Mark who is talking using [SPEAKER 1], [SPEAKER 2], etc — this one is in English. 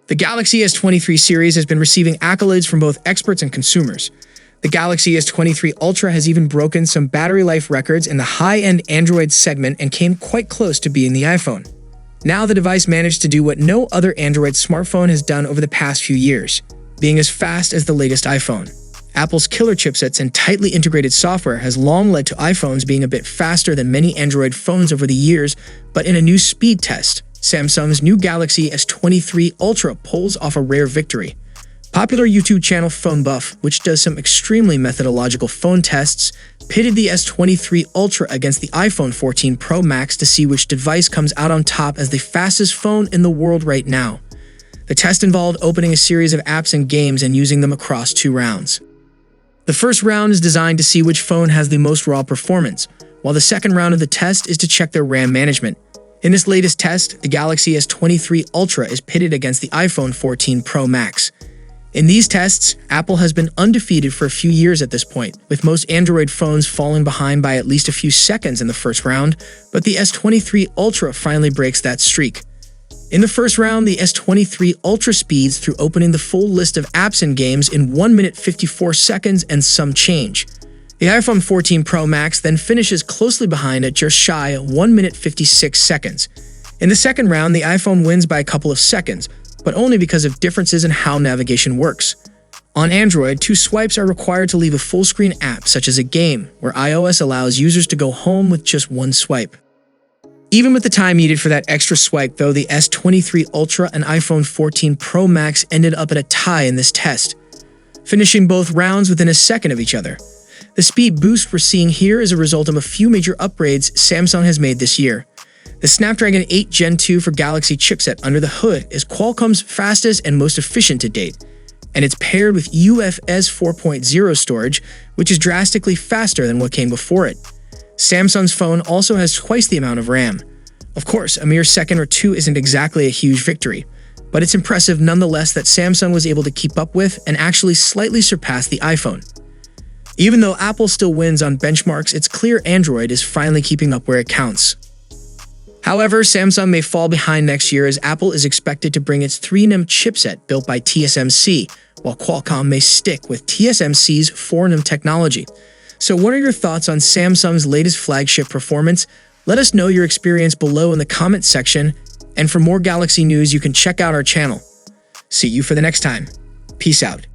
[SPEAKER 1] The Galaxy S23 series has been receiving accolades from both experts and consumers. The Galaxy S23 Ultra has even broken some battery life records in the high-end Android segment and came quite close to beating the iPhone. Now the device managed to do what no other Android smartphone has done over the past few years, being as fast as the latest iPhone. Apple's killer chipsets and tightly integrated software has long led to iPhones being a bit faster than many Android phones over the years, but in a new speed test, Samsung's new Galaxy S23 Ultra pulls off a rare victory. Popular YouTube channel Phone Buff, which does some extremely methodological phone tests, pitted the S23 Ultra against the iPhone 14 Pro Max to see which device comes out on top as the fastest phone in the world right now. The test involved opening a series of apps and games and using them across 2 rounds. The first round is designed to see which phone has the most raw performance, while the second round of the test is to check their RAM management. In this latest test, the Galaxy S23 Ultra is pitted against the iPhone 14 Pro Max. In these tests, Apple has been undefeated for a few years at this point, with most Android phones falling behind by at least a few seconds in the first round, but the S23 Ultra finally breaks that streak. In the first round, the S23 Ultra speeds through opening the full list of apps and games in 1 minute 54 seconds and some change. The iPhone 14 Pro Max then finishes closely behind at just shy of 1 minute 56 seconds. In the second round, the iPhone wins by a couple of seconds, but only because of differences in how navigation works. On Android, 2 swipes are required to leave a full-screen app such as a game, where iOS allows users to go home with just 1 swipe. Even with the time needed for that extra swipe, though, the S23 Ultra and iPhone 14 Pro Max ended up at a tie in this test, finishing both rounds within a second of each other. The speed boost we're seeing here is a result of a few major upgrades Samsung has made this year. The Snapdragon 8 Gen 2 for Galaxy chipset under the hood is Qualcomm's fastest and most efficient to date, and it's paired with UFS 4.0 storage, which is drastically faster than what came before it. Samsung's phone also has twice the amount of RAM. Of course, a mere second or 2 isn't exactly a huge victory, but it's impressive nonetheless that Samsung was able to keep up with and actually slightly surpass the iPhone. Even though Apple still wins on benchmarks, it's clear Android is finally keeping up where it counts. However, Samsung may fall behind next year as Apple is expected to bring its 3nm chipset built by TSMC, while Qualcomm may stick with TSMC's 4nm technology. So what are your thoughts on Samsung's latest flagship performance? Let us know your experience below in the comment section, and for more Galaxy news, you can check out our channel. See you for the next time. Peace out.